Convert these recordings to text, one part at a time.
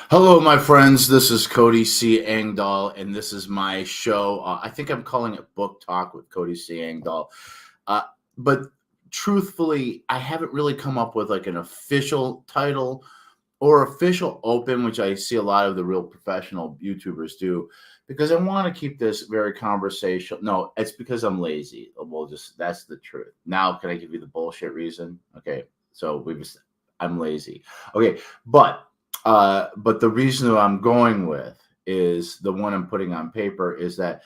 Hello, my friends. This is Cody C. Engdahl, and this is my show. I think I'm calling it Book Talk with Cody C. Engdahl. Uh, but truthfully, I haven't really come up with like an official title or official open, which I see a lot of the real professional YouTubers do, because I want to keep this very conversational. No, it's because I'm lazy. Well, just that's the truth. Now, can I give you the bullshit reason? Okay, so I'm lazy. Okay, but the reason that I'm going with is the one I'm putting on paper is that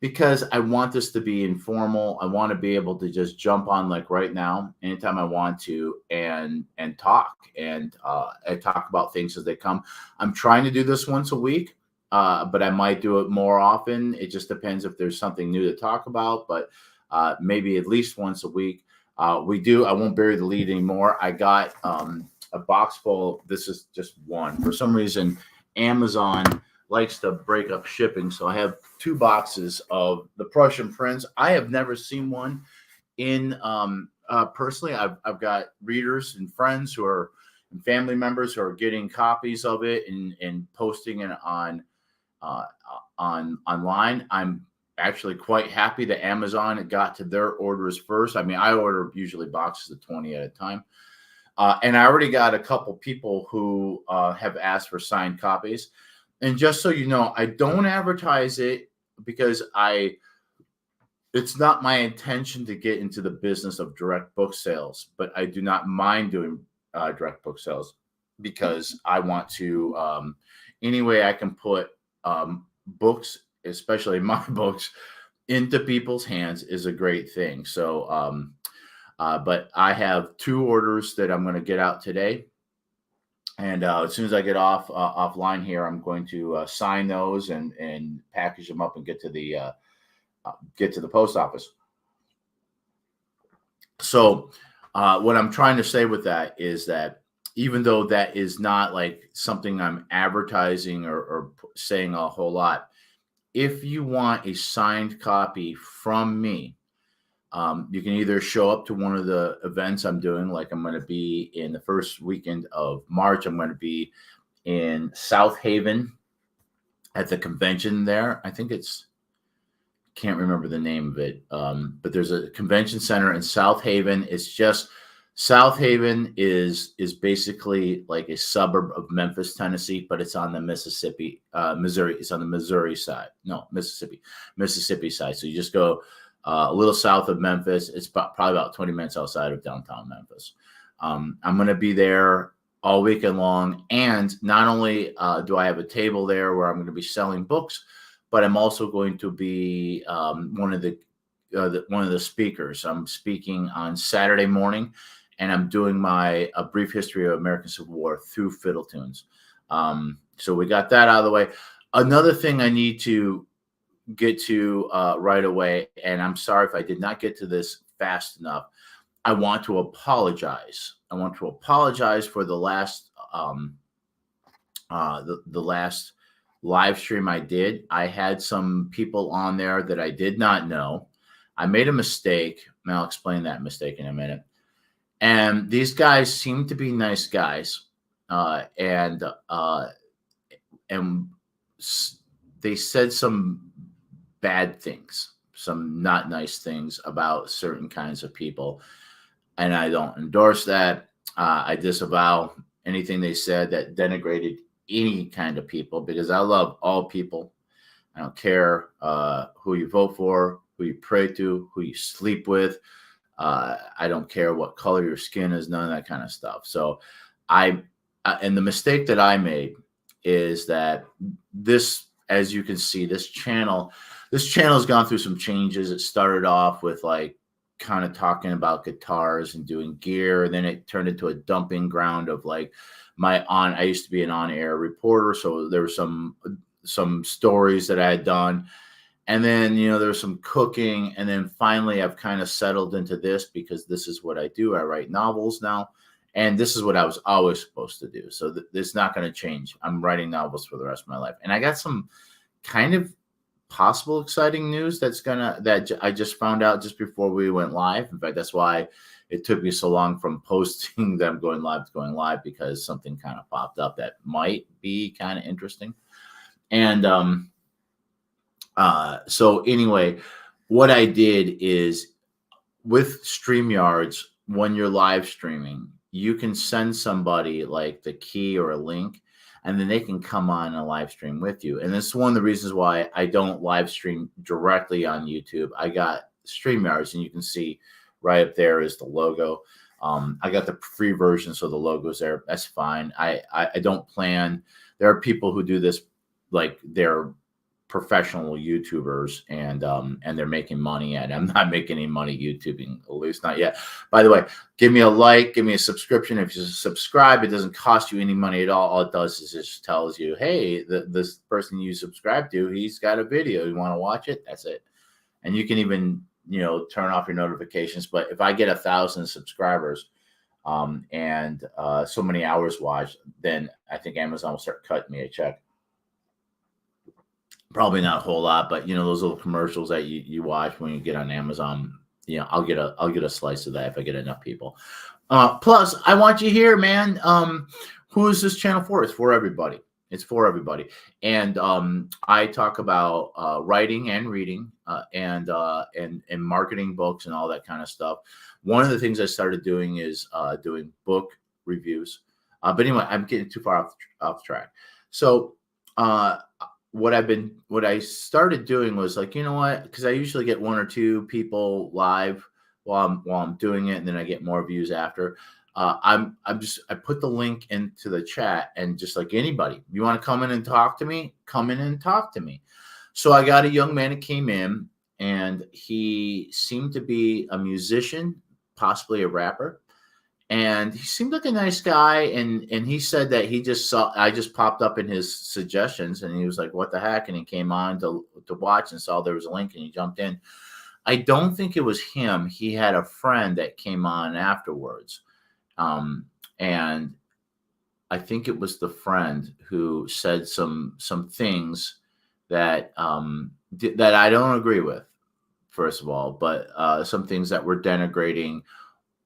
because I want this to be informal, I want to be able to just jump on like right now, anytime I want to, and talk and talk about things as they come. I'm trying to do this once a week, but I might do it more often. It just depends if there's something new to talk about, but maybe at least once a week. We do. I won't bury the lead anymore. I got a box full. This is just one. For some reason, Amazon likes to break up shipping, so I have two boxes of the Prussian prints. I have never seen one in personally. I've got readers and friends who are and family members who are getting copies of it and posting it uh, on online. I'm actually quite happy that Amazon got to their orders first. I mean, I order usually boxes of 20 at a time. And I already got a couple people who have asked for signed copies. And just so you know, I don't advertise it because it's not my intention to get into the business of direct book sales, but I do not mind doing direct book sales because I want to, any way I can put books, especially my books, into people's hands is a great thing. But I have two orders that I'm going to get out today. And as soon as I get offline here, I'm going to sign those and package them up and get to the post office. So, what I'm trying to say with that is that even though that is not like something I'm advertising or saying a whole lot, if you want a signed copy from me, you can either show up to one of the events I'm doing, like I'm going to be in the first weekend of March. I'm going to be in South Haven at the convention there. I think can't remember the name of it, but there's a convention center in South Haven. It's just South Haven is basically like a suburb of Memphis, Tennessee, but it's on the Missouri. It's on the Missouri side. No, Mississippi side. So you just go a little south of Memphis. It's probably about 20 minutes outside of downtown Memphis. I'm going to be there all weekend long. And not only do I have a table there where I'm going to be selling books, but I'm also going to be one of the speakers. I'm speaking on Saturday morning, and I'm doing a brief history of American Civil War through fiddle tunes. So we got that out of the way. Another thing I need to get to right away, and I'm sorry if I did not get to this fast enough. I want to apologize. I want to apologize for the last the last live stream I did. I had some people on there that I did not know. I made a mistake, and I'll explain that mistake in a minute. And these guys seem to be nice guys, and they said some bad things, some not nice things about certain kinds of people, and I don't endorse that. I disavow anything they said that denigrated any kind of people because I love all people. I don't care who you vote for, who you pray to, who you sleep with. I don't care what color your skin is, none of that kind of stuff. So and the mistake that I made is that this, as you can see, this channel has gone through some changes. It started off with like kind of talking about guitars and doing gear. And then it turned into a dumping ground of like I used to be an on-air reporter. So there were some stories that I had done. And then, there's some cooking. And then finally I've kind of settled into this because this is what I do. I write novels now. And this is what I was always supposed to do. So this is not going to change. I'm writing novels for the rest of my life. And I got some kind of possible exciting news that I just found out just before we went live. In fact, that's why it took me so long from posting them going live to going live because something kind of popped up that might be kind of interesting. And so anyway, what I did is with StreamYards, when you're live streaming, you can send somebody like the key or a link, and then they can come on a live stream with you. And this is one of the reasons why I don't live stream directly on YouTube. I got StreamYards, and you can see right up there is the logo. I got the free version, so the logo's there. That's fine. I don't plan. There are people who do this like they're professional YouTubers, and they're making money at it. I'm not making any money YouTubing, at least not yet. By the way, give me a like, give me a subscription. If you subscribe, it doesn't cost you any money at all. All it does is just tells you, hey, this person you subscribe to, he's got a video. You want to watch it? That's it. And you can even, turn off your notifications. But if I get 1,000 subscribers and so many hours watched, then I think Amazon will start cutting me a check. Probably not a whole lot, but those little commercials that you watch when you get on Amazon, I'll get a slice of that if I get enough people. Plus, I want you here, man. Who is this channel for? It's for everybody. It's for everybody. And I talk about writing and reading and marketing books and all that kind of stuff. One of the things I started doing is doing book reviews. But anyway, I'm getting too far off track. So what I started doing was like, you know what? Because I usually get 1 or 2 people live while I'm doing it, and then I get more views after. I put the link into the chat, and just like anybody, you want to come in and talk to me, come in and talk to me. So I got a young man that came in, and he seemed to be a musician, possibly a rapper. And he seemed like a nice guy, and he said that I just popped up in his suggestions, and he was like, what the heck? And he came on to watch and saw there was a link, and he jumped in. I don't think it was him. He had a friend that came on afterwards. And I think it was the friend who said some things that that I don't agree with, first of all, but some things that were denigrating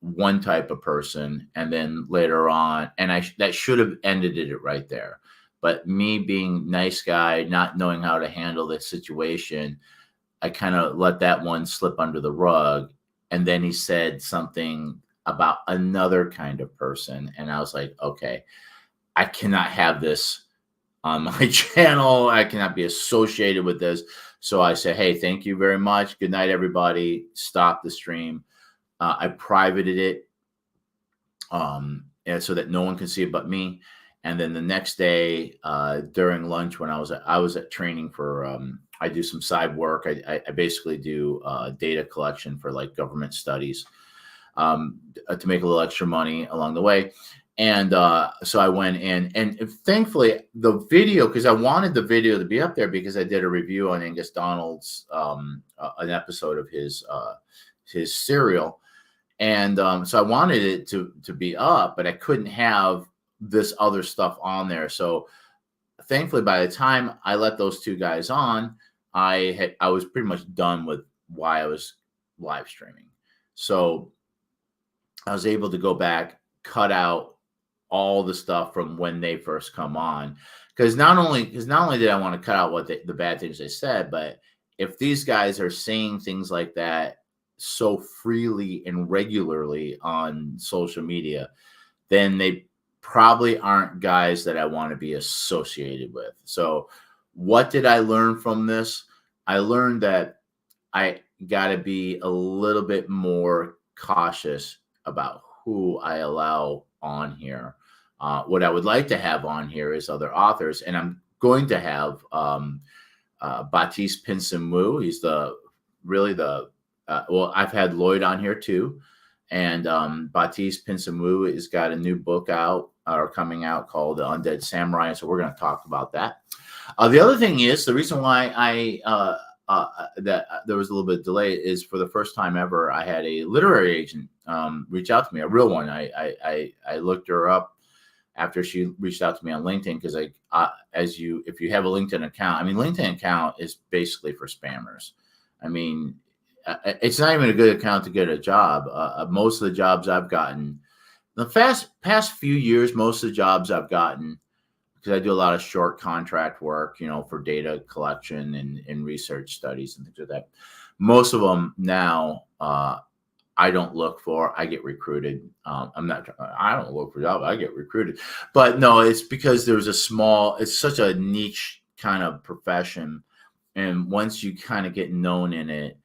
one type of person, and then later on, and that should have ended it right there. But me being nice guy, not knowing how to handle the situation, I kind of let that one slip under the rug. And then he said something about another kind of person, and I was like, okay, I cannot have this on my channel. I cannot be associated with this. So I said, hey, thank you very much. Good night, everybody. Stop the stream. I privated it and so that no one can see it but me. And then the next day during lunch, when I was at training for, I do some side work. I basically do data collection for like government studies to make a little extra money along the way. And so I went in, and thankfully the video, because I wanted the video to be up there because I did a review on Angus Donald's an episode of his serial. And so I wanted it to be up, but I couldn't have this other stuff on there. So thankfully, by the time I let those 2 guys on, I was pretty much done with why I was live streaming. So I was able to go back, cut out all the stuff from when they first come on. Because not only did I want to cut out what the bad things they said, but if these guys are saying things like that so freely and regularly on social media, then they probably aren't guys that I want to be associated with. So what did I learn from this? I learned that I got to be a little bit more cautious about who I allow on here. What I would like to have on here is other authors, and I'm going to have Baptiste Pinson-Wu. He's well, I've had Lloyd on here too. And Baptiste Pinson-Wu has got a new book out or coming out called The Undead Samurai. So we're going to talk about that. The other thing is, the reason why that there was a little bit of delay is, for the first time ever, I had a literary agent reach out to me, a real one. I looked her up after she reached out to me on LinkedIn, because if you have a LinkedIn account, I mean, LinkedIn account is basically for spammers. I mean, it's not even a good account to get a job. Most of the jobs I've gotten, the past few years, most of the jobs I've gotten, because I do a lot of short contract work, for data collection and research studies and things like that. Most of them now, I don't look for. I get recruited. I don't look for jobs. I get recruited. But no, it's because it's such a niche kind of profession. And once you kind of get known in it,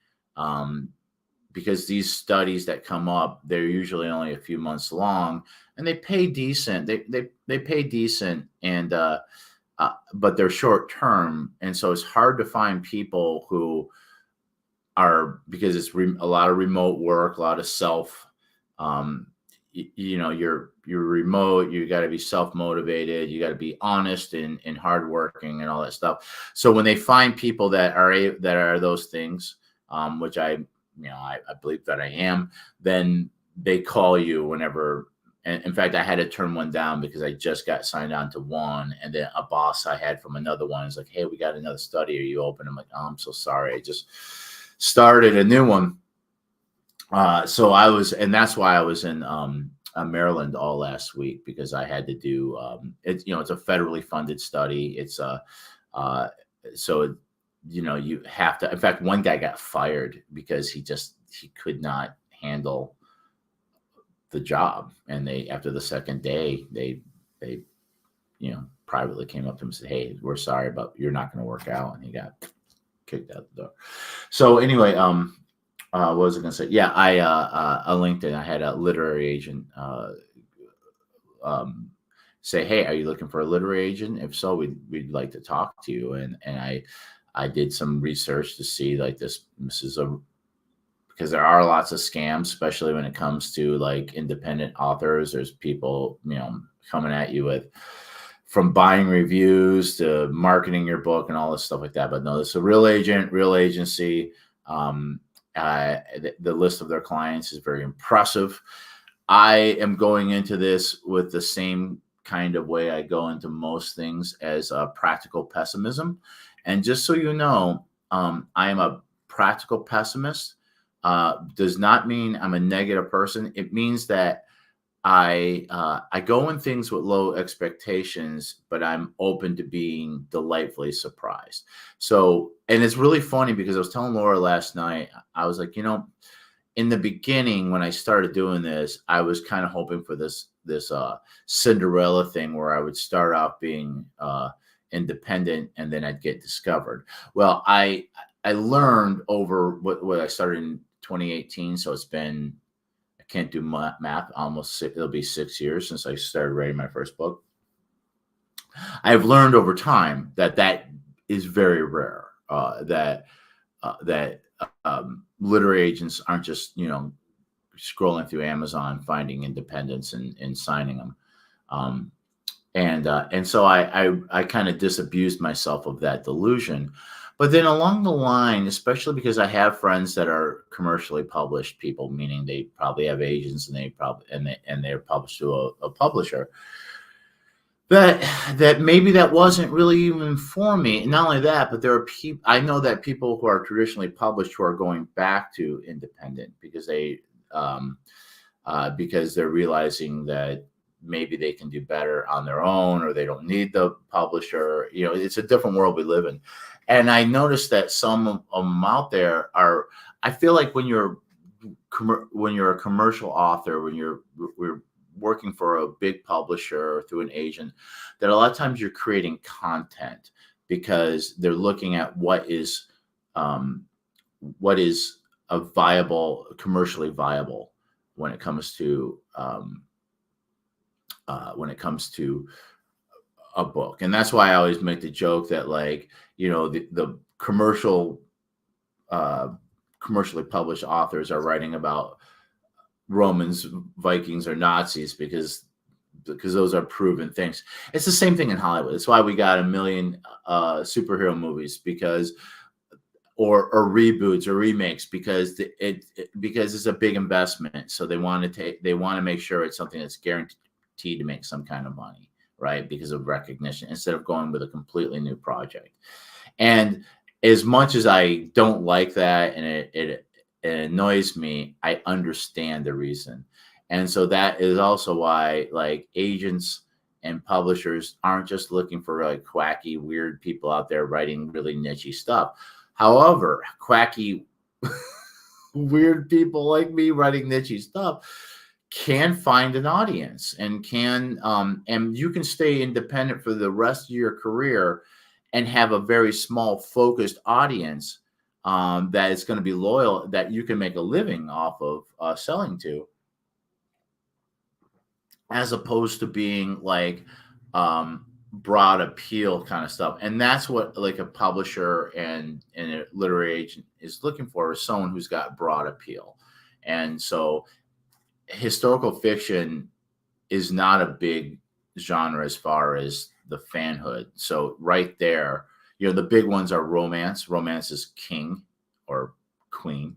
because these studies that come up, they're usually only a few months long, and they pay decent. They pay decent, and but they're short term, and so it's hard to find people who are, because it's a lot of remote work, a lot of self. You're remote. You got to be self motivated. You got to be honest and hardworking and all that stuff. So when they find people that are those things, which I believe that I am, then they call you whenever. And in fact, I had to turn one down because I just got signed on to one, and then a boss I had from another one is like, "Hey, we got another study. Are you open?" I'm like, "Oh, I'm so sorry. I just started a new one." So I was, and that's why I was in Maryland all last week, because I had to do it's a federally funded study. It's so you have to. In fact, one guy got fired because he could not handle the job, and after the second day they privately came up to him and said, "Hey, we're sorry, but you're not going to work out," and he got kicked out the door. So anyway, what was I going to say? Yeah, I on LinkedIn, I had a literary agent say, "Hey, are you looking for a literary agent? If so, we'd like to talk to you." And I did some research to see, like, this is because there are lots of scams, especially when it comes to like independent authors. There's people coming at you from buying reviews to marketing your book and all this stuff like that. But no, this is a real agent, real agency. The list of their clients is very impressive. I am going into this with the same kind of way I go into most things, as a practical pessimism. And just so you know, I am a practical pessimist. Does not mean I'm a negative person. It means that I go in things with low expectations, but I'm open to being delightfully surprised. So, and it's really funny because I was telling Laura last night, I was like, in the beginning when I started doing this, I was kind of hoping for this Cinderella thing where I would start off being independent and then I'd get discovered. Well, I learned over what I started in 2018. So it's been, I can't do math, almost it'll be 6 years since I started writing my first book. I've learned over time that is very rare, that literary agents aren't just, scrolling through Amazon, finding independents and signing them. And so I kind of disabused myself of that delusion. But then along the line, especially because I have friends that are commercially published people, meaning they probably have agents and they're published to a publisher, that maybe that wasn't really even for me. And not only that, but there are people, I know that people who are traditionally published who are going back to independent because they're realizing that maybe they can do better on their own, or they don't need the publisher. It's a different world we live in. And I noticed that some of them out there I feel like when you're a commercial author, we're working for a big publisher or through an agent, that a lot of times you're creating content because they're looking at what is commercially viable when it comes to a book. And that's why I always make the joke that, like, the commercially published authors are writing about Romans, Vikings, or Nazis because those are proven things. It's the same thing in Hollywood. That's why we got a million superhero movies, or reboots or remakes, because it's a big investment. So they want to make sure it's something that's guaranteed to make some kind of money, right? Because of recognition, instead of going with a completely new project. And as much as I don't like that, and it annoys me, I understand the reason. And so that is also why like agents and publishers aren't just looking for like quacky, weird people out there writing really niche stuff. However, quacky, weird people like me writing niche stuff can find an audience and and you can stay independent for the rest of your career and have a very small focused audience that is going to be loyal, that you can make a living off of selling to, as opposed to being like broad appeal kind of stuff. And that's what like a publisher and a literary agent is looking for, is someone who's got broad appeal. And so historical fiction is not a big genre as far as the fanhood. So right there, the big ones are romance. Romance is king or queen.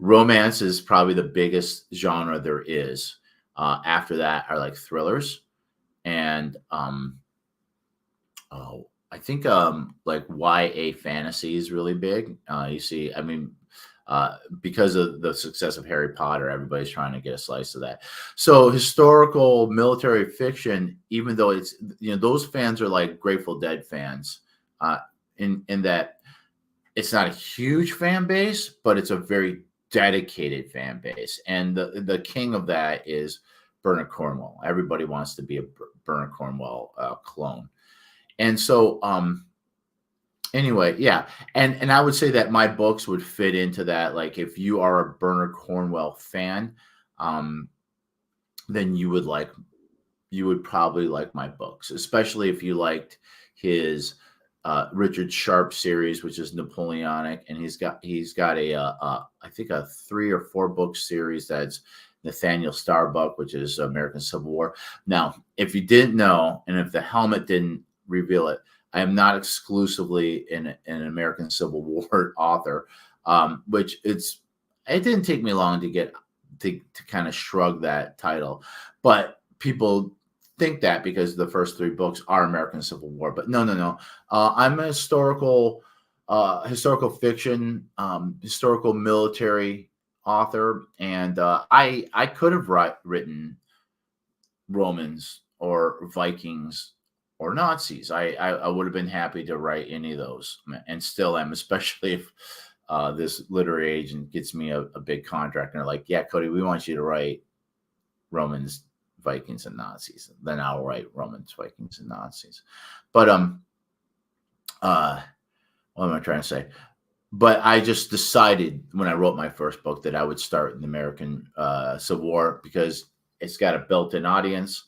Romance is probably the biggest genre there is. After that are like thrillers and I think like YA fantasy is really big. You see, I mean, because of the success of Harry Potter, everybody's trying to get a slice of that. So historical military fiction, even though it's those fans are like Grateful Dead fans, in that it's not a huge fan base, but it's a very dedicated fan base. And the king of that is Bernard Cornwell. Everybody wants to be a Bernard Cornwell clone. And so anyway, yeah. And I would say that my books would fit into that. Like if you are a Bernard Cornwell fan, then you would probably like my books, especially if you liked his Richard Sharp series, which is Napoleonic, and he's got a I think a 3 or 4 book series that's Nathaniel Starbuck, which is American Civil War. Now, if you didn't know, and if the helmet didn't reveal it, I am not exclusively an American Civil War author, which it didn't take me long to get to kind of shrug that title, but people think that because the first 3 books are American Civil War. But no. I'm a historical fiction, historical military author, and I could have written Romans or Vikings or Nazis. I would have been happy to write any of those, and still am, especially if this literary agent gets me a big contract and they're like, yeah, Cody, we want you to write Romans, Vikings, and Nazis. Then I'll write Romans, Vikings, and Nazis. But what am I trying to say? But I just decided when I wrote my first book that I would start in the American Civil War because it's got a built-in audience.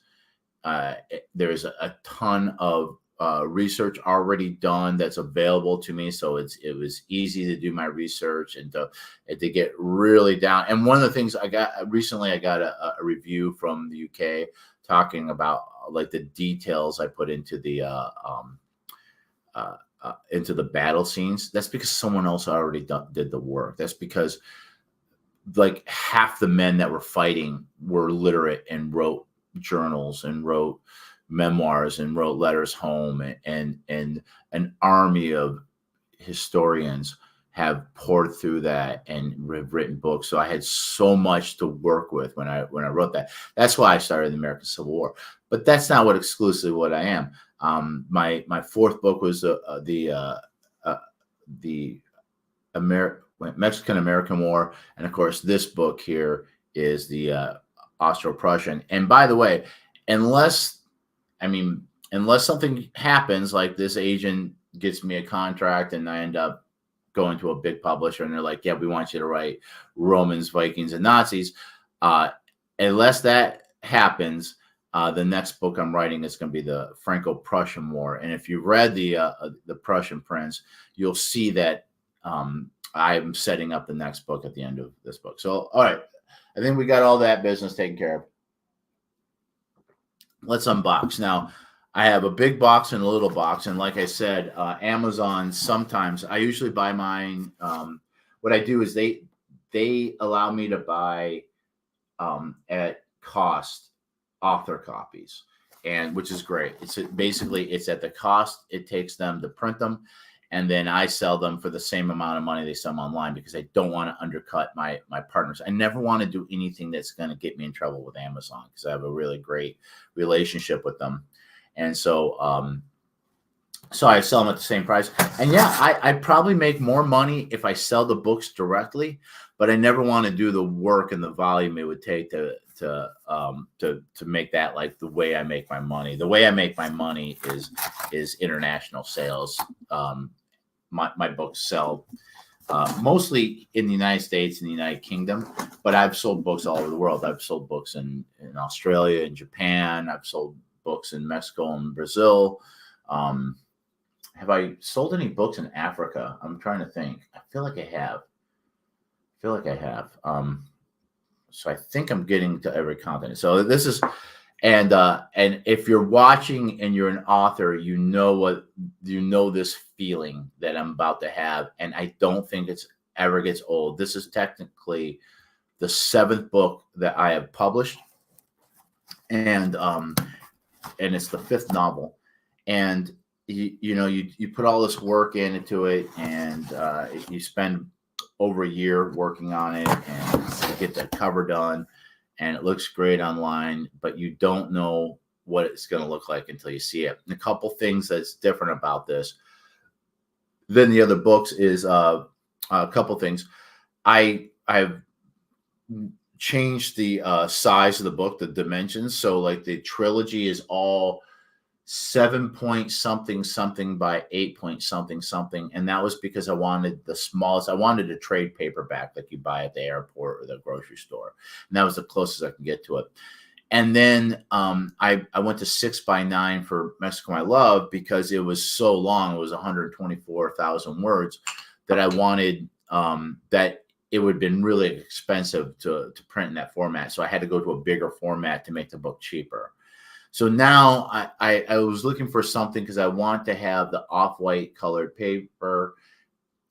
There's a ton of research already done that's available to me, so it was easy to do my research and to get really down. And one of the things I got recently, I got a review from the UK talking about like the details I put into the battle scenes. That's because someone else already did the work. That's because like half the men that were fighting were literate and wrote journals and wrote memoirs and wrote letters home, and an army of historians have poured through that and have written books. So I had so much to work with when I wrote that. That's why I started the American Civil War. But that's not exclusively what I am. My 4th book was the Mexican American War, and of course this book here is the Austro-Prussian. And by the way, unless something happens, like this agent gets me a contract and I end up going to a big publisher and they're like, yeah, we want you to write Romans, Vikings, and Nazis. Unless that happens, the next book I'm writing is going to be the Franco-Prussian War. And if you've read the Prussian Prince, you'll see that I'm setting up the next book at the end of this book. So, all right. I think we got all that business taken care of. Let's unbox. Now, I have a big box and a little box. And like I said, Amazon, sometimes I usually buy mine. What I do is they allow me to buy at cost author copies, and which is great. It's at the cost it takes them to print them. and then I sell them for the same amount of money they sell them online, because I don't want to undercut my partners. I never want to do anything that's going to get me in trouble with Amazon, because I have a really great relationship with them. And so so I sell them at the same price. And yeah, I probably make more money if I sell the books directly, but I never want to do the work and the volume it would take to make that like the way I make my money. The way I make my money is international sales. My books sell mostly in the United States and the United Kingdom, but I've sold books all over the world. I've sold books in Australia and Japan. I've sold books in Mexico and Brazil. Have I sold any books in Africa? I'm trying to think. I feel like I have. So I think I'm getting to every continent. So this is, and if you're watching and you're an author, you know this feeling that I'm about to have, and I don't think it's ever gets old. This is technically the 7th book that I have published, and it's the 5th novel, and you put all this work into it, and you spend over a year working on it, and you get the cover done, and it looks great online, but you don't know what it's going to look like until you see it. And a couple things that's different about this than the other books is a couple things. I've changed the size of the book, the dimensions. So like the trilogy is all 7 point something something by 8 point something something, and that was because I wanted the smallest. I wanted a trade paperback like you buy at the airport or the grocery store, and that was the closest I could get to it. And then I went to 6 by 9 for Mexico My Love, because it was so long. It was 124,000 words that I wanted that it would have been really expensive to print in that format. So I had to go to a bigger format to make the book cheaper. So now I was looking for something, because I want to have the off-white colored paper.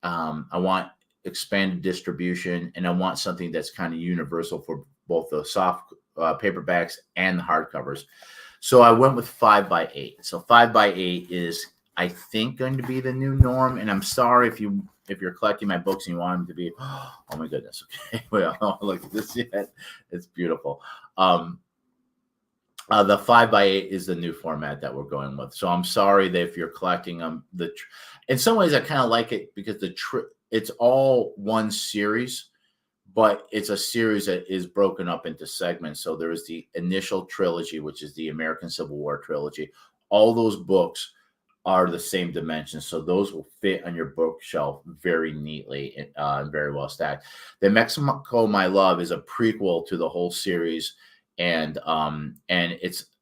I want expanded distribution, and I want something that's kind of universal for both the soft paperbacks and the hardcovers. So I went with 5 by 8. So 5 by 8 is, I think, going to be the new norm. And I'm sorry if you're collecting my books and you want them to be, oh my goodness, okay, well, look at this yet. It's beautiful. The 5 by 8 is the new format that we're going with. So I'm sorry that if you're collecting them, in some ways I kind of like it, because it's all one series, but it's a series that is broken up into segments. So there is the initial trilogy, which is the American Civil War trilogy. All those books are the same dimensions, so those will fit on your bookshelf very neatly and very well stacked. The Mexico My Love is a prequel to the whole series. And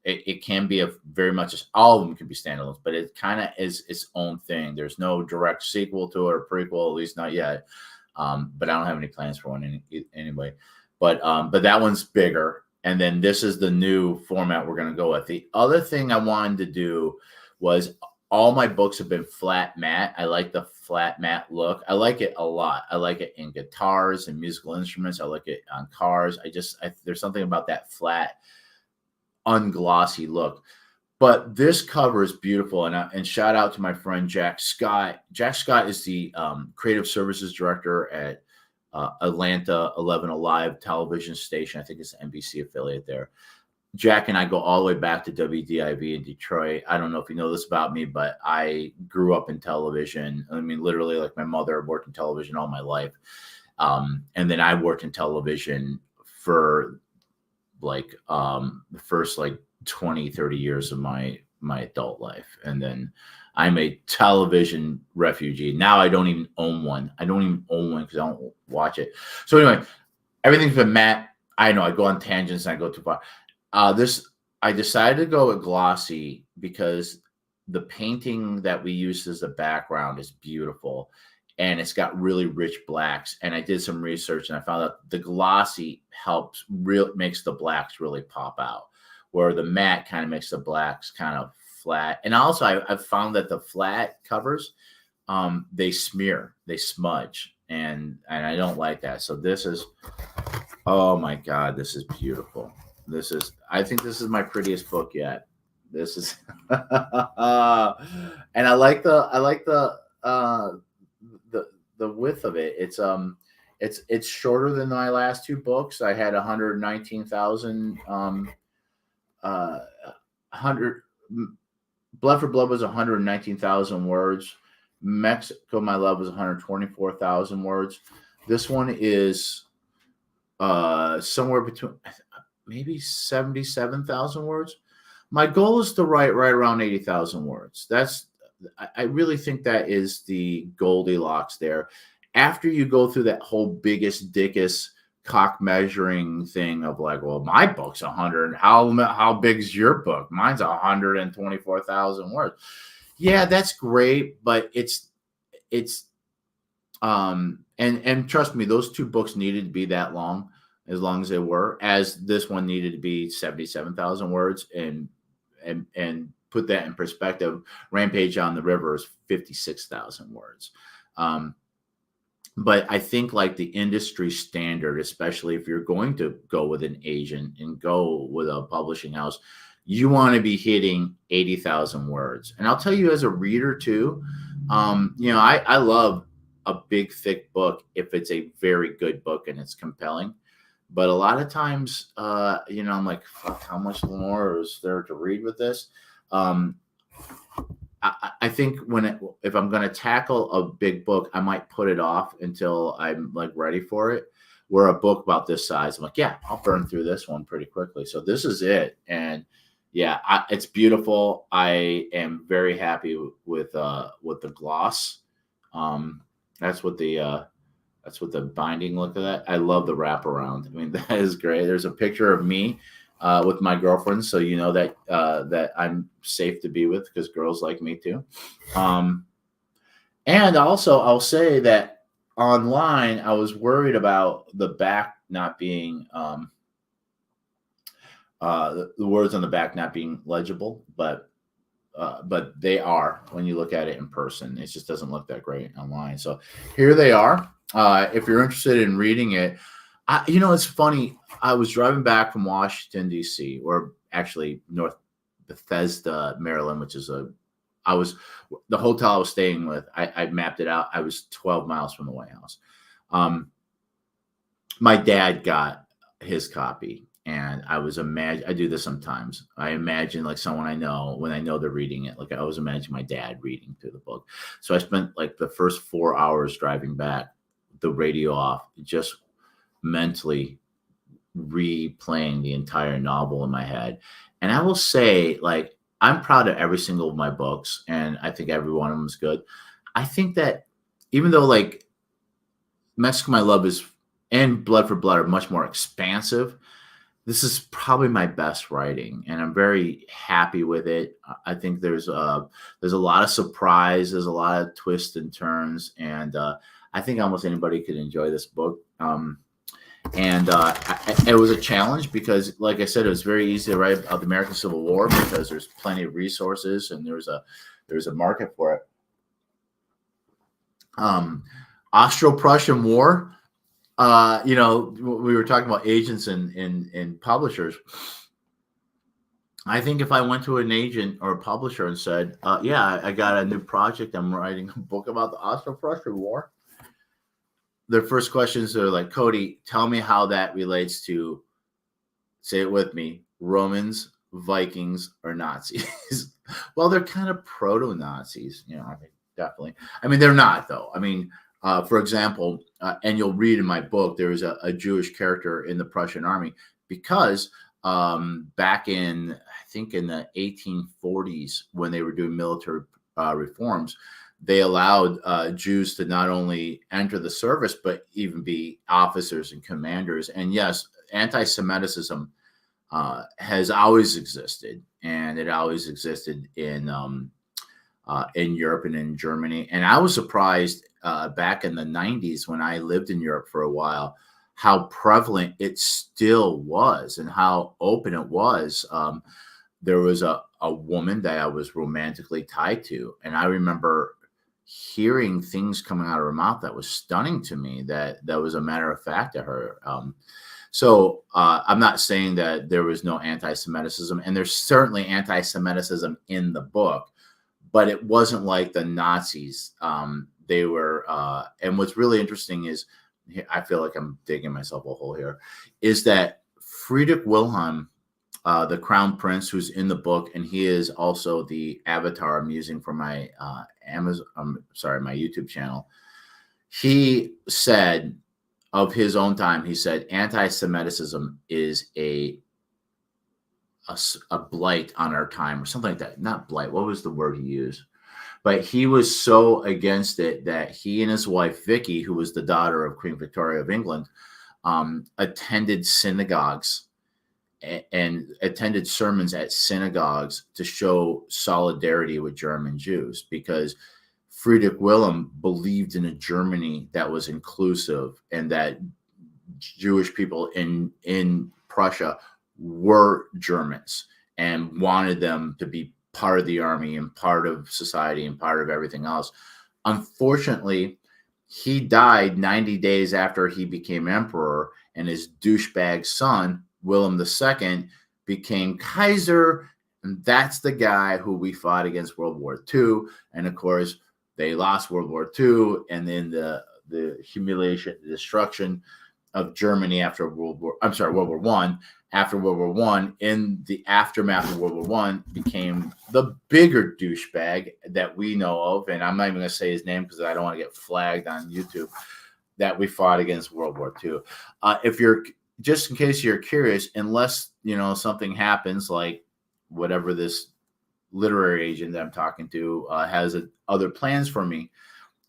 it can be very much, all of them can be standalones, but it kind of is its own thing. There's no direct sequel to it or prequel, at least not yet. But I don't have any plans for one anyway. But that one's bigger. And then this is the new format we're going to go with. The other thing I wanted to do was, all my books have been flat matte. I like the flat matte look. I like it a lot. I like it in guitars and musical instruments. I like it on cars. There's something about that flat, unglossy look. But this cover is beautiful. And shout out to my friend Jack Scott. Jack Scott is the creative services director at Atlanta 11 Alive television station. I think it's an NBC affiliate there. Jack and I go all the way back to WDIV in Detroit. I don't know if you know this about me, but I grew up in television. I mean, literally, like my mother worked in television all my life. And then I worked in television for like the first like 20, 30 years of my adult life. And then I'm a television refugee. Now I don't even own one. I don't even own one because I don't watch it. So anyway, everything's been matte. I know I go on tangents and I go too far. I decided to go with glossy because the painting that we used as the background is beautiful, and it's got really rich blacks. And I did some research and I found out the glossy makes the blacks really pop out, where the matte kind of makes the blacks kind of flat. And also I've found that the flat covers, they smear, they smudge, and I don't like that. So this is, oh my God, this is beautiful. I think this is my prettiest book yet. This is, and I like the the width of it. It's shorter than my last two books. I had 119,000 100 Blood for Blood was 119,000 words. Mexico My Love was 124,000 words. This one is somewhere between maybe 77,000 words. My goal is to write right around 80,000 words. I really think that is the Goldilocks there. After you go through that whole biggest dickest cock measuring thing of like, well, my book's 100. How big's your book? Mine's 124,000 words. Yeah, that's great, but it's and trust me, those two books needed to be that long as they were, as this one needed to be 77,000 words, and put that in perspective, Rampage on the River is 56,000 words. But I think like the industry standard, especially if you're going to go with an agent and go with a publishing house, you want to be hitting 80,000 words. And I'll tell you as a reader too, I love a big, thick book if it's a very good book and it's compelling. But a lot of times, I'm like, fuck, how much more is there to read with this? I think if I'm going to tackle a big book, I might put it off until I'm like ready for it. Where a book about this size, I'm like, yeah, I'll burn through this one pretty quickly. So this is it. And yeah, it's beautiful. I am very happy with the gloss. That's what the binding look of that. I love the wraparound. I mean, that is great. There's a picture of me with my girlfriend, so you know that that I'm safe to be with because girls like me too. And also, I'll say that online, I was worried about the back not being the words on the back not being legible, but they are when you look at it in person. It just doesn't look that great online. So here they are. If you're interested in reading it, it's funny. I was driving back from Washington, D.C., or actually North Bethesda, Maryland, which is the hotel I was staying with. I mapped it out. I was 12 miles from the White House. My dad got his copy, and I do this sometimes. I imagine like someone I know when I know they're reading it. Like I always imagine my dad reading through the book. So I spent like the first 4 hours driving back, the radio off, just mentally replaying the entire novel in my head. And I will say, like, I'm proud of every single of my books, and I think every one of them is good. I think that even though like Mexico My Love and Blood for Blood are much more expansive, this is probably my best writing, and I'm very happy with it. I think there's a lot of surprise, there's a lot of twists and turns, and I think almost anybody could enjoy this book. It was a challenge because, like I said, it was very easy to write about the American Civil War because there's plenty of resources and there's a market for it. Austro-Prussian War. We were talking about agents and publishers. I think if I went to an agent or a publisher and said, yeah, I got a new project, I'm writing a book about the Austro-Prussian War, their first questions are like, Cody, tell me how that relates to, say it with me, Romans, Vikings, or Nazis. Well, they're kind of proto-Nazis, I think, definitely. I mean, they're not, though. I mean, for example, and you'll read in my book, there was a Jewish character in the Prussian army because back in, I think in the 1840s, when they were doing military reforms, they allowed Jews to not only enter the service, but even be officers and commanders. And yes, anti-Semitism has always existed, and it always existed in Europe and in Germany. And I was surprised back in the 90s when I lived in Europe for a while, how prevalent it still was and how open it was. There was a woman that I was romantically tied to, and I remember hearing things coming out of her mouth that was stunning to me, that was a matter of fact to her. So I'm not saying that there was no anti-Semitism, and there's certainly anti-Semitism in the book, but it wasn't like the Nazis. They were, and what's really interesting is, I feel like I'm digging myself a hole here, is that Friedrich Wilhelm, the Crown Prince, who's in the book, and he is also the avatar I'm using for my my YouTube channel. He said of his own time, he said, anti-Semitism is a blight on our time, or something like that. Not blight. What was the word he used? But he was so against it that he and his wife, Vicky, who was the daughter of Queen Victoria of England, attended synagogues and attended sermons at synagogues to show solidarity with German Jews, because Friedrich Wilhelm believed in a Germany that was inclusive, and that Jewish people in Prussia were Germans and wanted them to be part of the army and part of society and part of everything else. Unfortunately, he died 90 days after he became emperor, and his douchebag son, William II, became Kaiser. And that's the guy who we fought against World War II. And of course, they lost World War II, and then the humiliation, the destruction of Germany after World War I. After World War I, in the aftermath of World War I, became the bigger douchebag that we know of, and I'm not even going to say his name because I don't want to get flagged on YouTube, that we fought against World War II. If you're, just in case you're curious, unless something happens like whatever this literary agent that I'm talking to has other plans for me,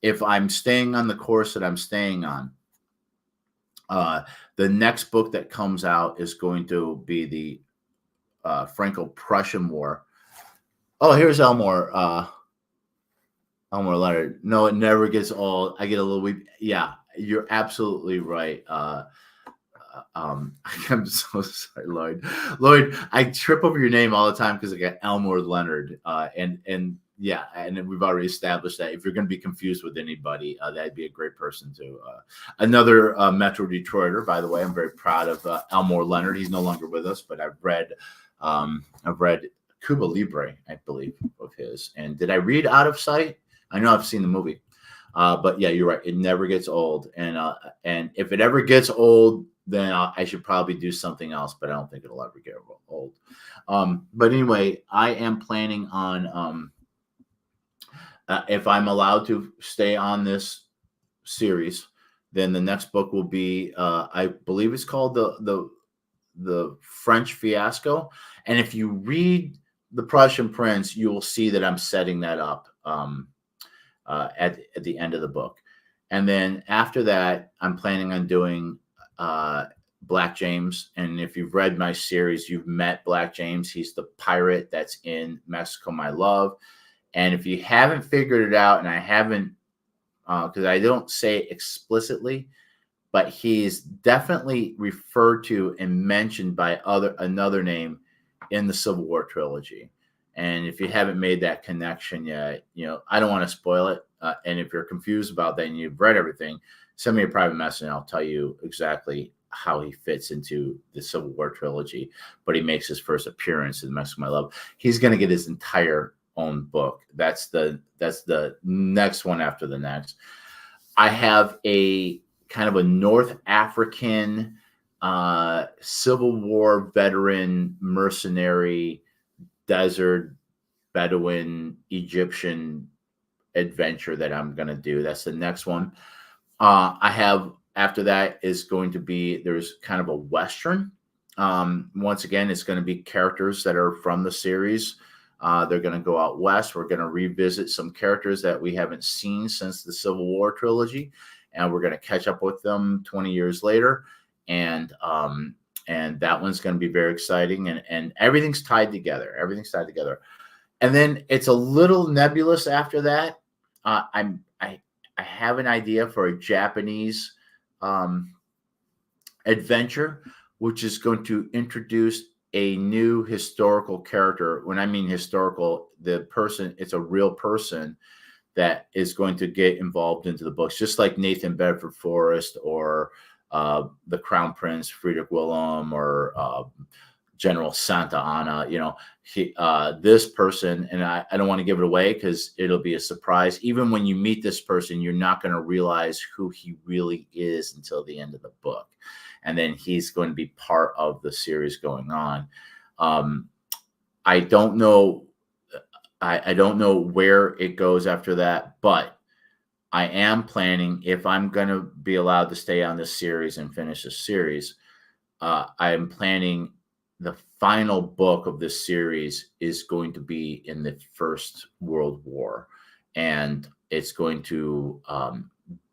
if I'm staying on the course that I'm staying on, the next book that comes out is going to be the Franco-Prussian War. Oh, here's Elmore Leonard. No, it never gets old. I get a little weep. Yeah, you're absolutely right. I'm so sorry, Lloyd. Lloyd, I trip over your name all the time because I got Elmore Leonard. And yeah, and we've already established that if you're going to be confused with anybody, that'd be a great person to. Another Metro Detroiter, by the way. I'm very proud of Elmore Leonard. He's no longer with us, but I've read Cuba Libre, I believe, of his. And did I read Out of Sight? I know I've seen the movie, but yeah, you're right. It never gets old, and if it ever gets old, then I should probably do something else. But I don't think it'll ever get old. But anyway, I am planning on. If I'm allowed to stay on this series, then the next book will be, I believe it's called the French Fiasco. And if you read The Prussian Prince, you will see that I'm setting that up at the end of the book. And then after that, I'm planning on doing Black James. And if you've read my series, you've met Black James. He's the pirate that's in Mexico, My Love. And if you haven't figured it out, and I haven't, because I don't say it explicitly, but he's definitely referred to and mentioned by another name in the Civil War trilogy. And if you haven't made that connection yet, I don't want to spoil it. And if you're confused about that and you've read everything, send me a private message and I'll tell you exactly how he fits into the Civil War trilogy. But he makes his first appearance in Mexico, My Love. He's going to get his entire own book. That's the next one after the next. I have a kind of a North African Civil War veteran, mercenary, desert, Bedouin, Egyptian adventure that I'm going to do. That's the next one. I have, after that is going to be, there's kind of a Western. Once again, it's going to be characters that are from the series. They're going to go out west. We're going to revisit some characters that we haven't seen since the Civil War trilogy, and we're going to catch up with them 20 years later. And that one's going to be very exciting. And everything's tied together. Everything's tied together. And then it's a little nebulous after that. I have an idea for a Japanese adventure, which is going to introduce a new historical character. When I mean historical, the person, it's a real person that is going to get involved into the books, just like Nathan Bedford Forrest or the Crown Prince, Friedrich Wilhelm, or General Santa Anna, this person, and I don't want to give it away because it'll be a surprise. Even when you meet this person, you're not going to realize who he really is until the end of the book. And then he's going to be part of the series going on. I don't know. I don't know where it goes after that, but I am planning, if I'm going to be allowed to stay on this series and finish this series, I am planning the final book of this series is going to be in the First World War. And it's going to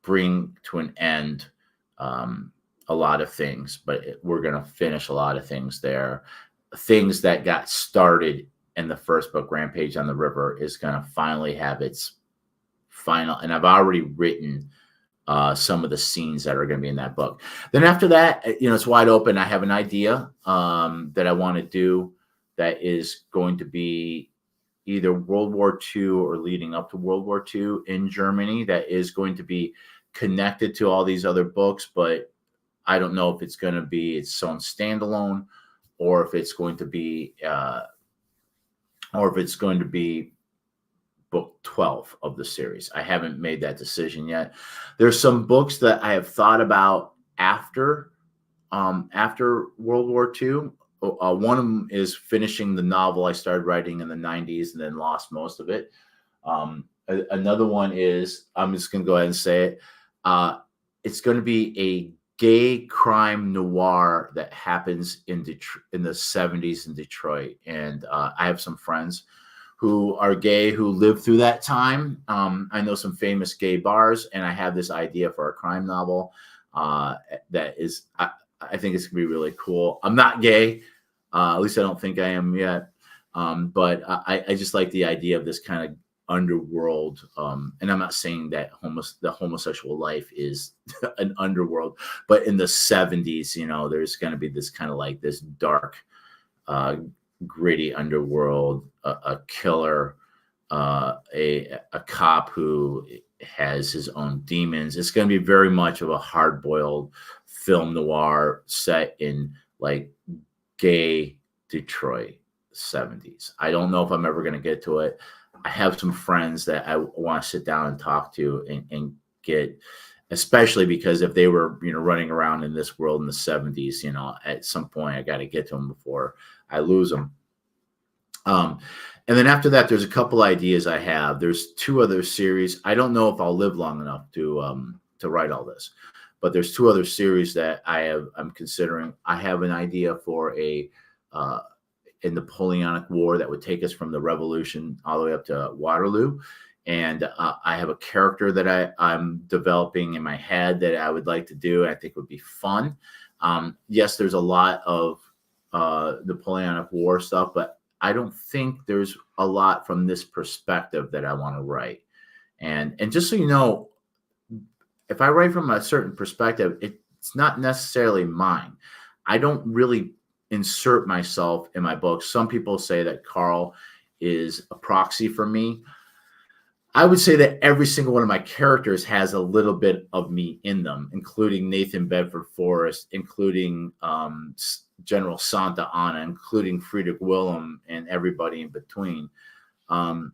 bring to an end a lot of things, but we're going to finish a lot of things there. Things that got started in the first book, Rampage on the River, is going to finally have its final. And I've already written some of the scenes that are going to be in that book. Then after that, it's wide open. I have an idea that I want to do that is going to be either World War II or leading up to World War II in Germany, that is going to be connected to all these other books, but I don't know if it's going to be its own standalone or if it's going to be book 12 of the series. I haven't made that decision yet. There's some books that I have thought about after World War II. One of them is finishing the novel I started writing in the 90s and then lost most of it. Another one is, I'm just going to go ahead and say it. It's going to be a gay crime noir that happens in the 70s in Detroit. And I have some friends who are gay who lived through that time. I know some famous gay bars, and I have this idea for a crime novel that is, I think it's gonna be really cool. I'm not gay, at least I don't think I am yet, but I just like the idea of this kind of underworld. And I'm not saying that the homosexual life is an underworld, but in the 70s, there's going to be this kind of like this dark, gritty underworld, a killer, a cop who has his own demons. It's going to be very much of a hard-boiled film noir set in like gay Detroit 70s. I don't know if I'm ever going to get to it. I have some friends that I want to sit down and talk to and get, especially because if they were, running around in this world in the 70s, at some point I got to get to them before I lose them. And then after that, there's a couple ideas I have. There's 2 other series. I don't know if I'll live long enough to write all this, but there's 2 other series that I'm considering. I have an idea for a Napoleonic War that would take us from the Revolution all the way up to Waterloo. And I have a character that I'm developing in my head that I would like to do, and I think would be fun. Yes, there's a lot of Napoleonic War stuff, but I don't think there's a lot from this perspective that I want to write. And just so you know, if I write from a certain perspective, it's not necessarily mine. I don't really insert myself in my books. Some people say that Carl is a proxy for me. I would say that every single one of my characters has a little bit of me in them, including Nathan Bedford Forrest, including General Santa Anna, including Friedrich Wilhelm, and everybody in between. And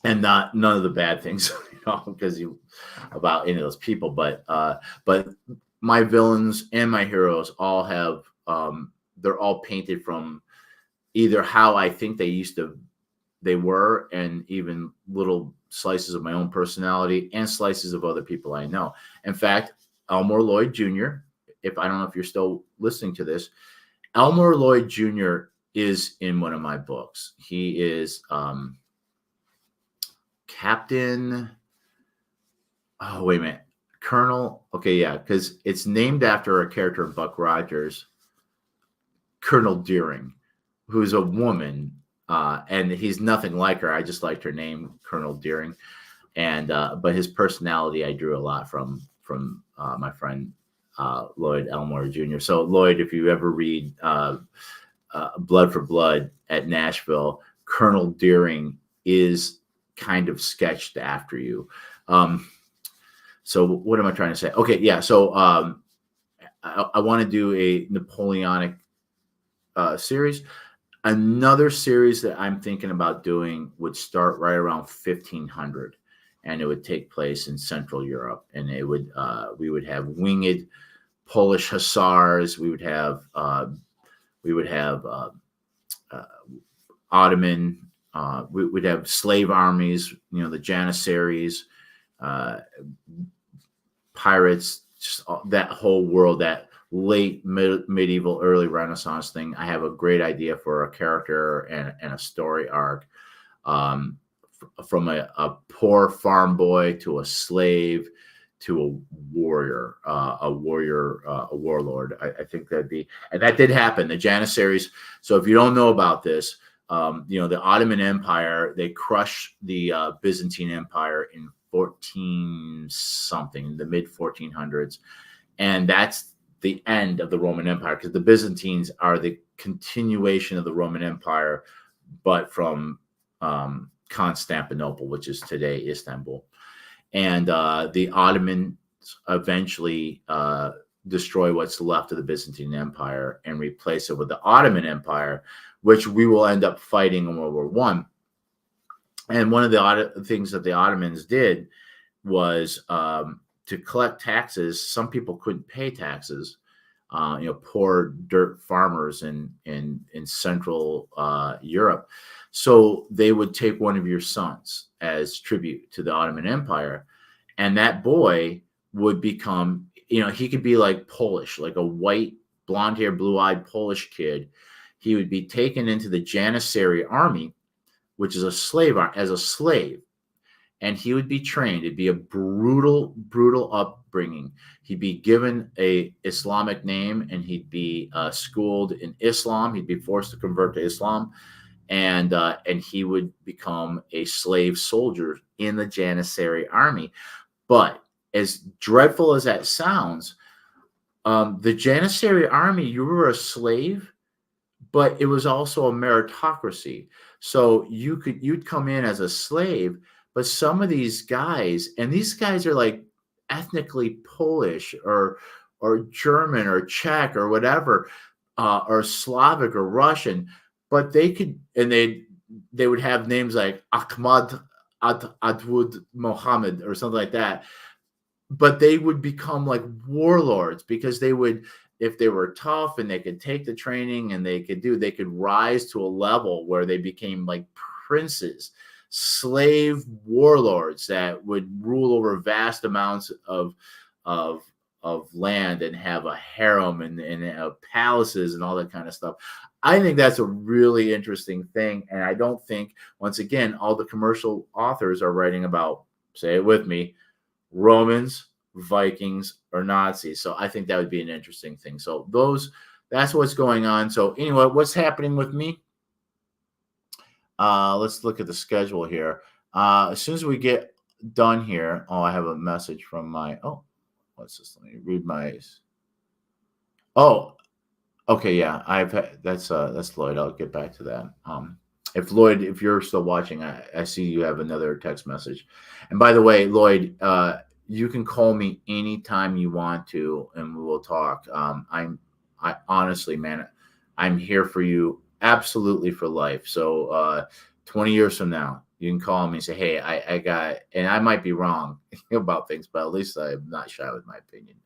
none of the bad things, because about any of those people. But my villains and my heroes all have, they're all painted from either how I think they were, and even little slices of my own personality and slices of other people I know. In fact, Elmore Lloyd Jr., I don't know if you're still listening to this, Elmore Lloyd Jr. is in one of my books. He is Captain. Oh, wait a minute. Colonel. Okay, yeah, because it's named after a character in Buck Rogers, Colonel Deering, who's a woman, and he's nothing like her. I just liked her name, Colonel Deering, and but his personality I drew a lot from my friend Lloyd Elmore Jr. So Lloyd, if you ever read Blood for Blood at Nashville, Colonel Deering is kind of sketched after you. So what am I trying to say? Okay, yeah. So I want to do a Napoleonic series. Another series that I'm thinking about doing would start right around 1500, and it would take place in Central Europe, and it would we would have winged Polish hussars, we would have uh, Ottoman, we'd have slave armies, the Janissaries, uh, pirates, just that whole world, that late medieval, early Renaissance thing. I have a great idea for a character and a story arc, um, from a poor farm boy to a slave to a warrior, a warlord. I think that'd be, and that did happen. The Janissaries. So if you don't know about this, the Ottoman Empire, they crushed the Byzantine Empire in 14 something, the mid 1400s, and that's the end of the Roman Empire, because the Byzantines are the continuation of the Roman Empire, but from Constantinople, which is today Istanbul. And the Ottomans eventually destroy what's left of the Byzantine Empire and replace it with the Ottoman Empire, which we will end up fighting in World War One. And one of the things that the Ottomans did was to collect taxes. Some people couldn't pay taxes. Poor dirt farmers in Central Europe. So they would take one of your sons as tribute to the Ottoman Empire, and that boy would become, he could be like Polish, like a white, blonde-haired, blue-eyed Polish kid. He would be taken into the Janissary army, which is a slave and he would be trained. It'd be a brutal, brutal upbringing. He'd be given a Islamic name, and he'd be schooled in Islam. He'd be forced to convert to Islam, and he would become a slave soldier in the Janissary army. But as dreadful as that sounds, the Janissary army, you were a slave, but it was also a meritocracy. So you'd come in as a slave, but some of these guys, and these guys are like ethnically Polish or German or Czech or whatever, or Slavic or Russian, but they could, and they would have names like Ahmad Adwood Mohammed or something like that. But they would become like warlords, because they would, if they were tough and they could take the training and they could rise to a level where they became like princes, slave warlords that would rule over vast amounts of land and have a harem and palaces and all that kind of stuff. I think that's a really interesting thing. And I don't think, once again, all the commercial authors are writing about, say it with me, Romans, Vikings, or Nazis. So I think that would be an interesting thing. So that's what's going on. So anyway, what's happening with me? Let's look at the schedule here. As soon as we get done here, I have a message from what's this? Let me read my. Okay, yeah, that's Lloyd. I'll get back to that. If Lloyd, if you're still watching, I see you have another text message. And by the way, Lloyd, you can call me anytime you want to, and we will talk. I honestly, man, I'm here for you, absolutely, for life. So 20 years from now, you can call me and say, hey, I got, and I might be wrong about things, but at least I'm not shy with my opinion.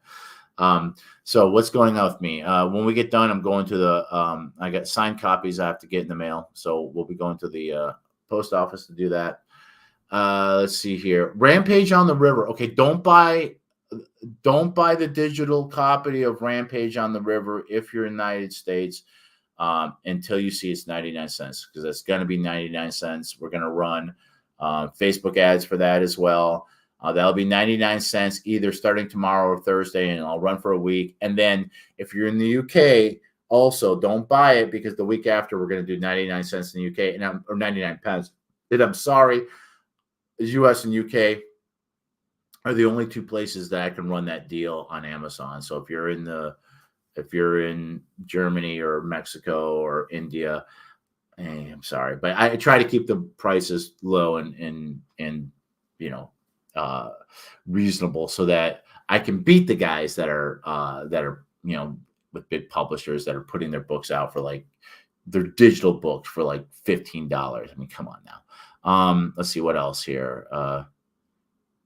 So what's going on with me? When we get done, I'm going to I got signed copies I have to get in the mail. So we'll be going to the post office to do that. Let's see here. Rampage on the River. Okay, don't buy the digital copy of Rampage on the River if you're in the United States until you see it's 99 cents, because it's going to be 99 cents. We're going to run Facebook ads for that as well. That'll be 99 cents either starting tomorrow or Thursday, and I'll run for a week. And then if you're in the UK, also don't buy it, because the week after we're going to do 99 cents in the UK, or 99 pence. And I'm sorry, the US and UK are the only two places that I can run that deal on Amazon. So if you're in Germany or Mexico or India, I'm sorry, but I try to keep the prices low and reasonable, so that I can beat the guys that are with big publishers that are putting their books out for like their digital books for like $15. I mean, come on now. Let's see what else here.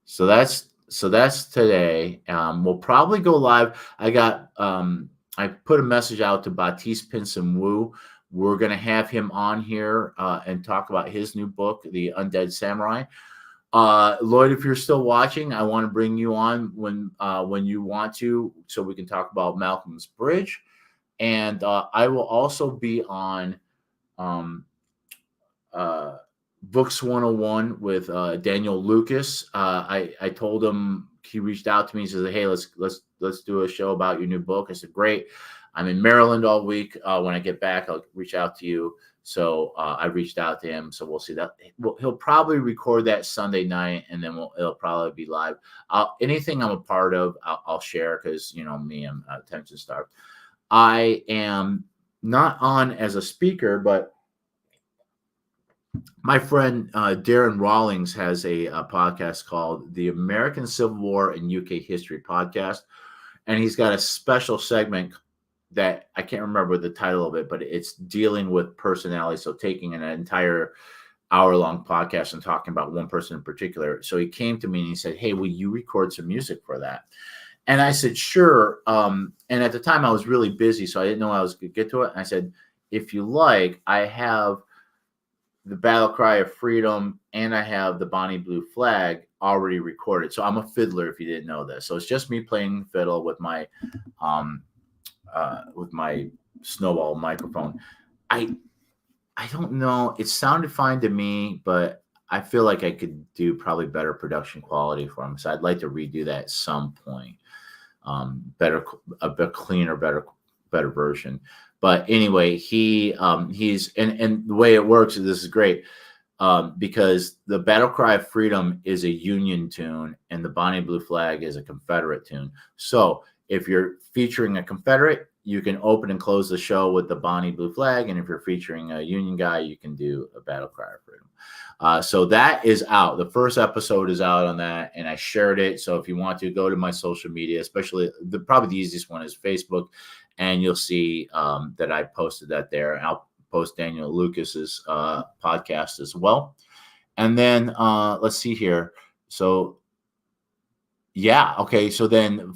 So that's today. We'll probably go live. I put a message out to Baptiste Pinson Wu. We're going to have him on here and talk about his new book, The Undead Samurai. Lloyd, if you're still watching, I want to bring you on when you want to, so we can talk about Malcolm's Bridge. And I will also be on Books 101 with Daniel Lucas. I told him, he reached out to me. He says, "Hey, let's do a show about your new book." I said, "Great. I'm in Maryland all week. When I get back, I'll reach out to you." So I reached out to him. So we'll see that. He'll probably record that Sunday night, and then it'll probably be live. Anything I'm a part of, I'll share, because me, I'm attention starved. I am not on as a speaker, but my friend Darren Rawlings has a podcast called the American Civil War and UK History Podcast. And he's got a special segment that I can't remember the title of it, but it's dealing with personality. So taking an entire hour-long podcast and talking about one person in particular. So he came to me and he said, "Hey, will you record some music for that?" And I said, "Sure." And at the time I was really busy, so I didn't know I was going to get to it. And I said, "If you like, I have the Battle Cry of Freedom and I have the Bonnie Blue Flag already recorded." So I'm a fiddler, if you didn't know this. So it's just me playing fiddle with my Snowball microphone. I don't know. It sounded fine to me, but I feel like I could do probably better production quality for him. So I'd like to redo that at some point. A bit cleaner, better version. But anyway, he's and the way it works is, this is great, because the Battle Cry of Freedom is a Union tune and the Bonnie Blue Flag is a Confederate tune. So if you're featuring a Confederate, you can open and close the show with the Bonnie Blue Flag, and if you're featuring a Union guy, you can do a Battle Cry of Freedom. So that is out. The first episode is out on that, and I shared it. So if you want to, go to my social media, especially probably the easiest one is Facebook, and you'll see that I posted that there. And I'll post Daniel Lucas's podcast as well. And then let's see here. So yeah, okay. So then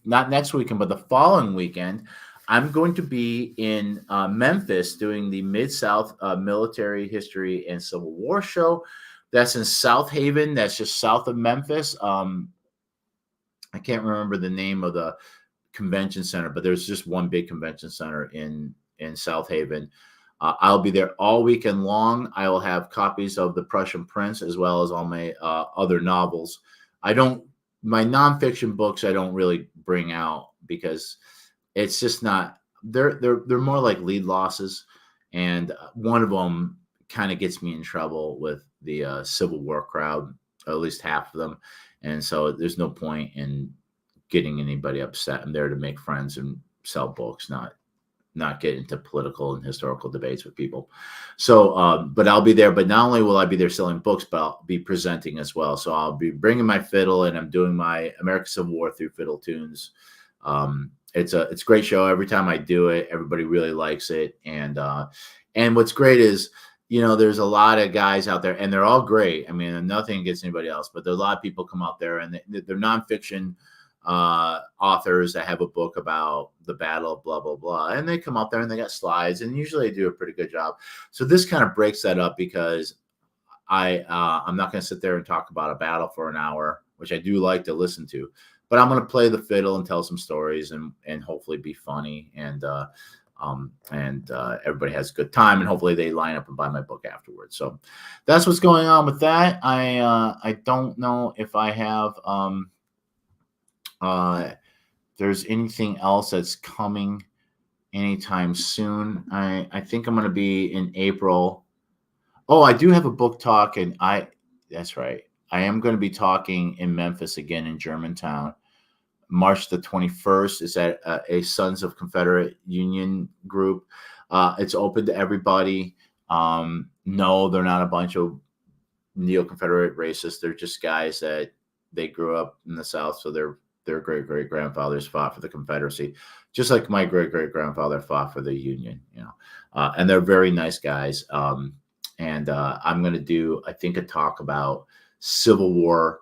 not next weekend, but the following weekend, I'm going to be in Memphis doing the Mid-South Military History and Civil War show. That's in South Haven. That's just south of Memphis. I can't remember the name of the convention center, but there's just one big convention center in South Haven. I'll be there all weekend long. I will have copies of The Prussian Prince as well as all my other novels. My nonfiction books I don't really bring out because it's just not, they're more like lead losses. And one of them kind of gets me in trouble with the Civil War crowd, at least half of them. And so there's no point in getting anybody upset. I'm there to make friends and sell books, not get into political and historical debates with people. So, but I'll be there. But not only will I be there selling books, but I'll be presenting as well. So I'll be bringing my fiddle, and I'm doing my American Civil War through fiddle tunes. It's a great show. Every time I do it, everybody really likes it. And what's great is, there's a lot of guys out there, and they're all great. I mean, nothing against anybody else, but there's a lot of people come out there, and they're nonfiction authors that have a book about the battle, blah, blah, blah. And they come out there and they got slides, and usually they do a pretty good job. So this kind of breaks that up, because I'm not going to sit there and talk about a battle for an hour, which I do like to listen to. But I'm going to play the fiddle and tell some stories and hopefully be funny. And everybody has a good time, and hopefully they line up and buy my book afterwards. So that's what's going on with that. I don't know if I have there's anything else that's coming anytime soon. I think I'm going to be in April. Oh, I do have a book talk, and that's right. I am going to be talking in Memphis again in Germantown. March the 21st is at a Sons of Confederate Union group. It's open to everybody. No, they're not a bunch of neo-Confederate racists. They're just guys that they grew up in the South, so they're their great great grandfathers fought for the Confederacy, just like my great great grandfather fought for the Union. And they're very nice guys. And I'm going to do, I think, a talk about Civil War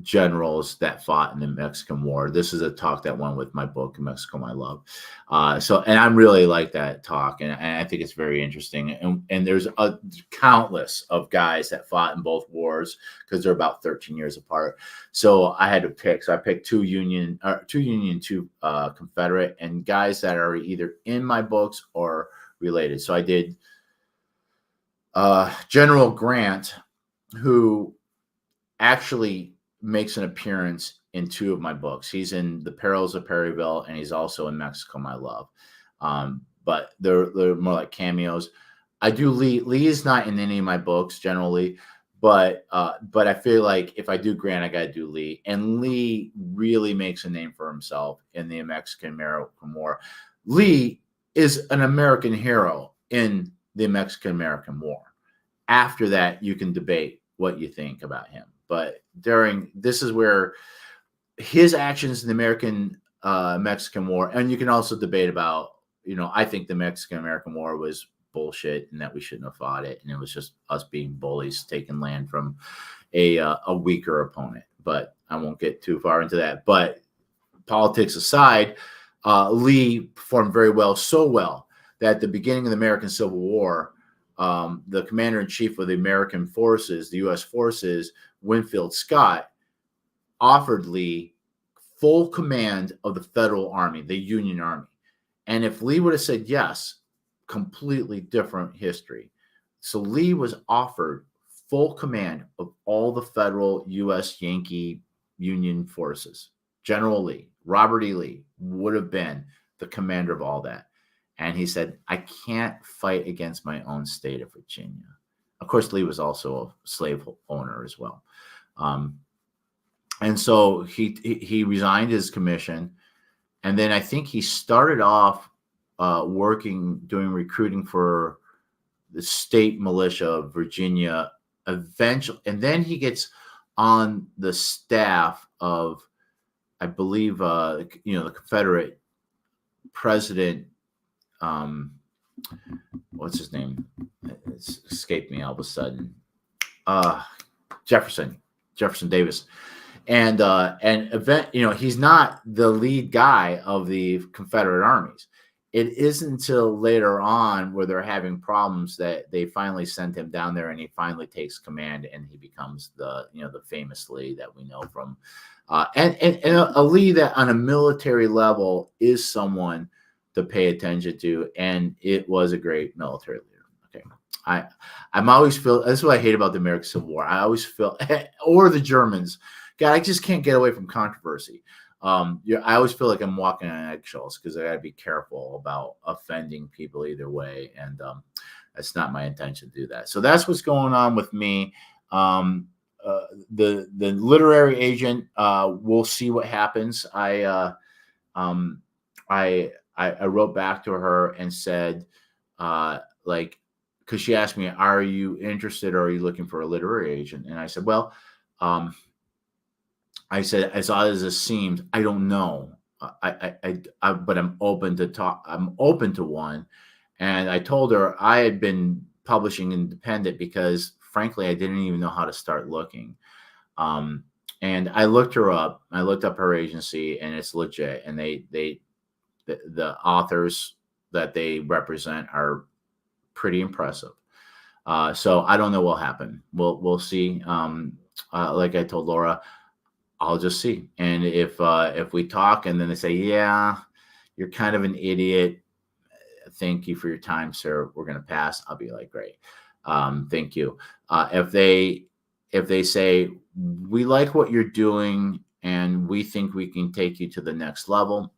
generals that fought in the Mexican War. This is a talk that went with my book, Mexico, My Love. And I really like that talk, and I think it's very interesting. And there's a countless of guys that fought in both wars because they're about 13 years apart. So I had to pick. So I picked two Union, two Confederate, and guys that are either in my books or related. So I did General Grant, who actually makes an appearance in two of my books. He's in The Perils of Perryville, and he's also in Mexico, My Love. But they're more like cameos. I do Lee. Lee is not in any of my books generally, but I feel like if I do Grant, I got to do Lee. And Lee really makes a name for himself in the Mexican-American War. Lee is an American hero in the Mexican-American War. After that, you can debate what you think about him. But this is where his actions in the Mexican War, and you can also debate about, I think the Mexican-American War was bullshit and that we shouldn't have fought it. And it was just us being bullies, taking land from a weaker opponent. But I won't get too far into that. But politics aside, Lee performed very well, so well that at the beginning of the American Civil War, the commander-in-chief of the American forces, the U.S. forces, Winfield Scott, offered Lee full command of the Federal Army, the Union Army. And if Lee would have said yes, completely different history. So Lee was offered full command of all the federal U.S. Yankee Union forces. General Lee, Robert E. Lee, would have been the commander of all that. And he said, I can't fight against my own state of Virginia. Of course, Lee was also a slave owner as well. And so he resigned his commission. And then I think he started off doing recruiting for the state militia of Virginia eventually. And then he gets on the staff of, I believe, the Confederate president. What's his name? It's escaped me all of a sudden. Jefferson Davis. And he's not the lead guy of the Confederate armies. It isn't until later on where they're having problems that they finally send him down there, and he finally takes command, and he becomes the famous Lee that we know from, and a Lee that on a military level is someone to pay attention to, and it was a great military leader. Okay, I'm always feel that's what I hate about the American Civil War. I always feel, or the Germans. God, I just can't get away from controversy. I always feel like I'm walking on eggshells because I got to be careful about offending people either way, and that's not my intention to do that. So that's what's going on with me. The literary agent, we'll see what happens. I wrote back to her and said, because she asked me, "Are you interested, or are you looking for a literary agent?" And I said, "Well." I said, as odd as this seems, I don't know. But I'm open to talk. I'm open to one. And I told her I had been publishing independent because, frankly, I didn't even know how to start looking. And I looked her up. I looked up her agency, and it's legit. And the authors that they represent are pretty impressive. So I don't know what will happen. We'll see. Like I told Laura, I'll just see. And if we talk and then they say, yeah, you're kind of an idiot, thank you for your time, sir, we're going to pass, I'll be like, great. Thank you. If they say, we like what you're doing and we think we can take you to the next level,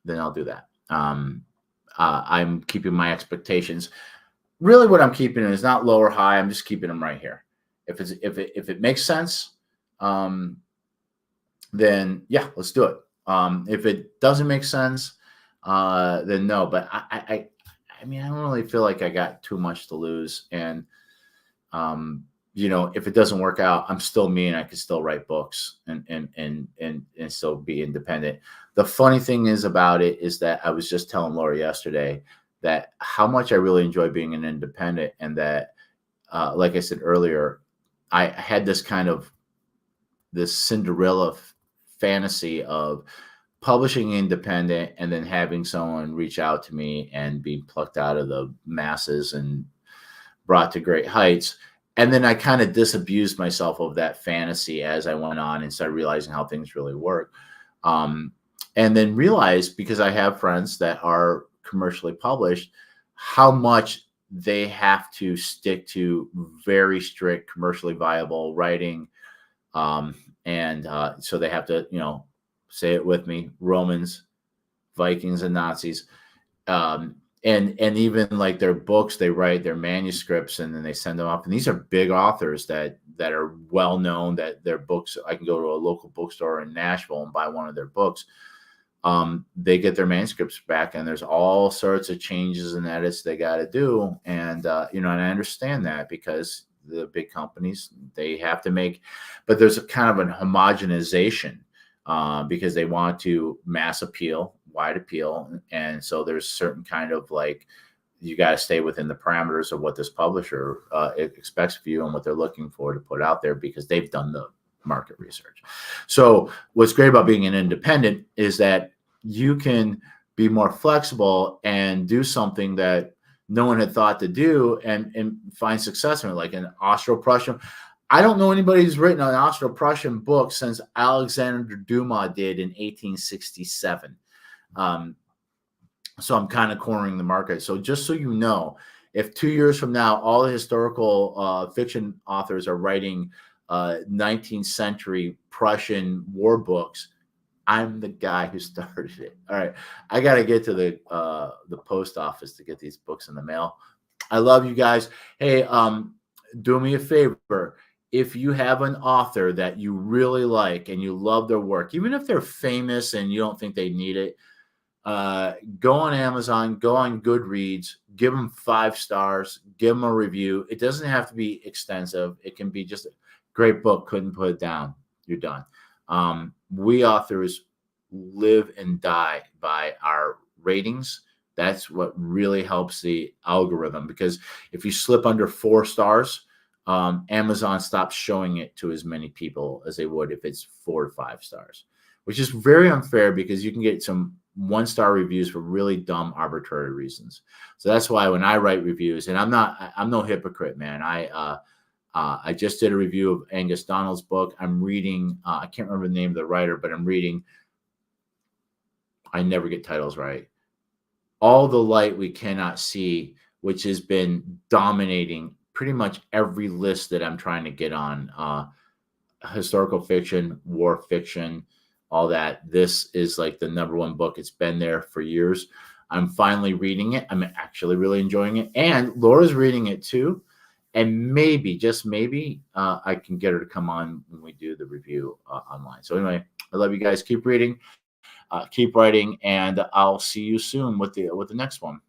then I'll do that. I'm keeping my expectations. Really what I'm keeping is not low or high. I'm just keeping them right here. If it makes sense, then yeah, let's do it. If it doesn't make sense, then no. But I mean, I don't really feel like I got too much to lose, and if it doesn't work out, I'm still me and I can still write books and still be independent. The funny thing is about it is that I was just telling Laura yesterday that how much I really enjoy being an independent, and that, like I said earlier, I had this Cinderella fantasy of publishing independent and then having someone reach out to me and be plucked out of the masses and brought to great heights. And then I kind of disabused myself of that fantasy as I went on and started realizing how things really work. Um, and then realized, because I have friends that are commercially published, how much they have to stick to very strict commercially viable writing. And so they have to, say it with me: Romans, Vikings, and Nazis. And even like their books, they write their manuscripts and then they send them up. And these are big authors that are well known, that their books, I can go to a local bookstore in Nashville and buy one of their books. They get their manuscripts back, and there's all sorts of changes and edits they got to do. And and I understand that, because the big companies, they have to make, but there's a kind of an homogenization, because they want to mass appeal, wide appeal. And so there's certain kind of, like, you got to stay within the parameters of what this publisher expects of you and what they're looking for to put out there, because they've done the market research. So what's great about being an independent is that you can be more flexible and do something that no one had thought to do, and find success in it, like an Austro-Prussian. I don't know anybody who's written an Austro-Prussian book since Alexander Dumas did in 1867. So I'm kind of cornering the market. So just so you know, if 2 years from now, all the historical fiction authors are writing 19th century Prussian war books, I'm the guy who started it. All right, I got to get to the post office to get these books in the mail. I love you guys. Hey, do me a favor. If you have an author that you really like and you love their work, even if they're famous and you don't think they need it, go on Amazon, go on Goodreads, give them 5 stars, give them a review. It doesn't have to be extensive. It can be just a great book. Couldn't put it down. You're done. We authors live and die by our ratings. That's what really helps the algorithm, because if you slip under 4 stars, Amazon stops showing it to as many people as they would if it's 4 to 5 stars, which is very unfair, because you can get some 1-star reviews for really dumb, arbitrary reasons. So that's why when I write reviews, and I'm no hypocrite, man. I just did a review of Angus Donald's book. I'm reading, I can't remember the name of the writer, but I'm reading, I never get titles right, All the Light We Cannot See, which has been dominating pretty much every list that I'm trying to get on. Historical fiction, war fiction, all that. This is like the #1 book. It's been there for years. I'm finally reading it. I'm actually really enjoying it. And Laura's reading it too. And maybe, just maybe, I can get her to come on when we do the review online. So anyway, I love you guys. Keep reading, keep writing, and I'll see you soon with the next one.